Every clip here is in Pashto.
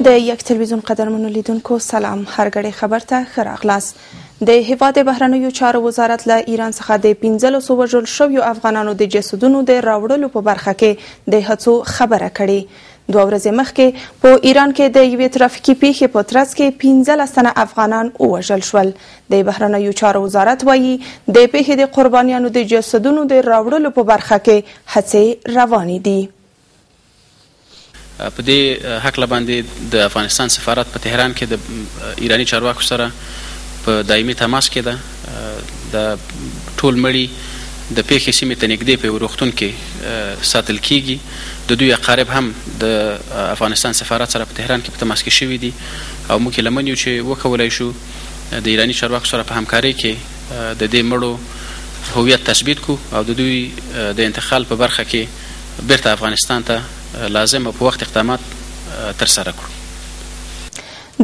د یک تلویزیون قدرمنو لیدونکو سلام، هرګړی خبر ته ښه راغلاست. د هیواد بهرنیو چارو وزارت له ایران څخه د 1500 وژل شویو افغانانو د جسدونو د راوړلو په برخه کې د هڅو خبره کړې. 2 ورځې مخکې په ایران کې د یوې ترافیکي پیښې په ترڅ کې 15 تنه افغانان ووژل شول. د بهرنیو چارو وزارت وایي د پیښې د قربانیانو د جسدونو د راوړلو په برخه کې هڅې روانې دي. په دې هکله باندې د افغانستان سفارت په تهران کې د ایرانی چارواکو سره په دایمي تماس کې ده. د ټول مړي د پیښې سیمې ته نږدې په یو روغتون کې ساتل کیږي. د دوی اقارب هم د افغانستان سفارت سره په تهران کې په تماس کې شوي دي او موږ لمن یو چې وکولی شو د ایرانی چارواکو سره په همکارۍ کې د دې مړو هویت تثبیت کو او د دوی د انتقال په برخه کې بیرته افغانستان ته لازم په وخت اقدامات ترسره کړو.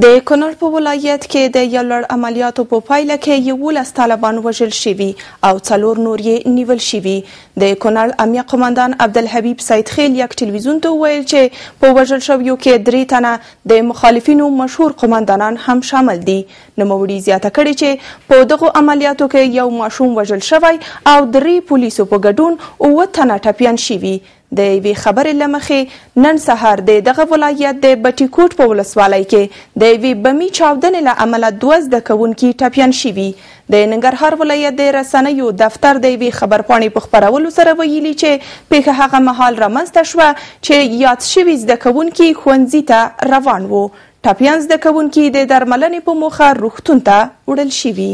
د کونړ په ولایت کې د یو لړ عملیاتو په پایله کې 11 طالبان وژل شوي او 4 نور یې نیول شوي. د کونړ امنیه قماندان عبدالحبیب سیدخیل یک تلویزیون ته وویل چې په وژل شویو کې 3 تنه د مخالفینو مشهور قماندانان هم شامل دي. نوموړي زیاته کړې چې په دغو عملیاتو کې یو ماشوم وژل شوی او 3 پولیسو په ګډون 9 تنه ټپیان شوي. د یوې خبرې له مخې نن سهار د دغه ولایت د بټي کوټ په ولسوالۍ کې د یوې بمي چاودنې له امله 2 زده کوونکي ټپیان شوي. د ننګرهار ولایت د رسنیو دفتر د یوې خبرپاڼې په خپرولو سره ویلي چې پیښه هغه مهال رامنځته شوه چې یاد شوي زده کوونکي ښوونځي ته روان وو. ټپیان زده کوونکي د درملنې په موخه روغتون ته وړل شوي.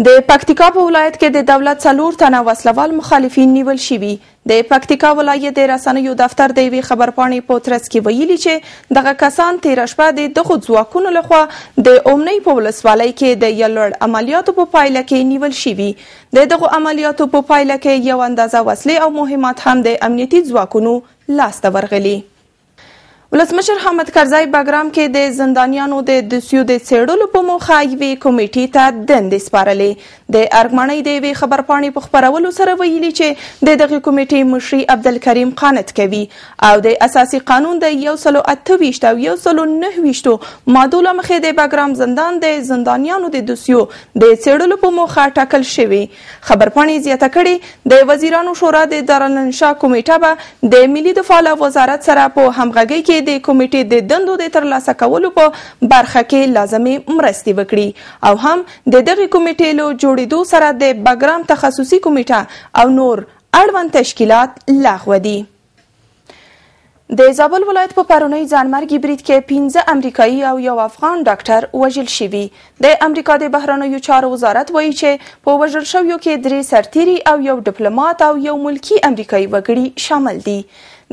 د پکتیکا په ولایت کې د دولت 4 تنه وسلوال مخالفین نیول شوي. د پکتیکا ولایت د رسنیو دفتر د یوې خبرپاڼې په ترڅ کې ویلي چې دغه کسان تېره شپه د دغو ځواکونو لخوا د اومنۍ په ولسوالۍ کې د یو لړ عملیاتو په پایله کې نیول شوي. د دغو عملیاتو په پایله کې یو اندازه وسلې او مهمات هم د امنیتي ځواکونو لاسته ورغلي. ولسمشر حامد کرزی بګرام کې د زندانیانو د دوسیو د څېړلو په موخه یوې کمیټې ته دندې سپارلې. د ارګمنۍ د یوې خبرپاڼې په خپرولو سره ویلي چې د دغې کمیټې مشري عبدالکریم قانت کوي او د اساسي قانون د 128 او 129 مادو له مخې د بګرام زندان د زندانیانو د دوسیو د څېړلو په موخه ټاکل شوی. خبرپاڼې زیاته کړې د وزیرانو شورا د دارالانشا کمیټه به د ملي دفاع له وزارت سره په همغږۍ کې د کمیټې د دندو د ترلاسه کولو په برخه کې لازمي مرستې وکړي او هم د دغې کمیټې له جوړېدو سره د بګرام تخصصي کمیټه او نور اړوند تشکیلات لغوه دي. د زابل ولایت په پرونی ځانمرګي برید کې 15 امریکایي او یو افغان ډاکټر وژل شوي. د امریکا د بهرنیو چارو وزارت وایي چې په وژل شویو کې 3 سرتیري او یو ډیپلوماټ او یو ملکي امریکایي وګړي شامل دي.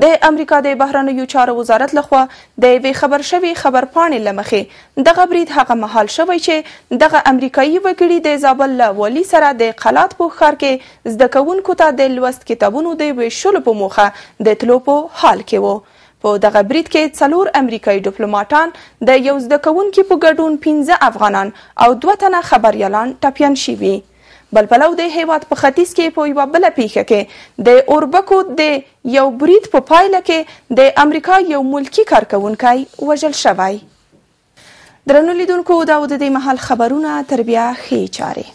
د امریکا د بهرنیو چارو وزارت لخوا د یوې خبر شوي خبرپاڼې له مخې دغه برید هغه مهال شوی چې دغه امریکایي وګړي د زابل له والي سره د قلات په ښار کې زده کوونکو ته د لوست کتابونو د ویشلو په موخه د تلو په حال کې وو. په دغه برید کې 4 امریکایي ډیپلوماټان د یو زده کوونکي په ګډون 15 افغانان او 2 تنه خبریالان ټپیان شوي. بل پلو د هیواد په ختیځ کې په یوه بله پیښه کې د اوربکو د یو برید په پایله کې د امریکا یو ملکي کارکوونکی وژل شوی. درنو لیدونکو دا و د دې مهال خبرونه تر بیا ښې چارې.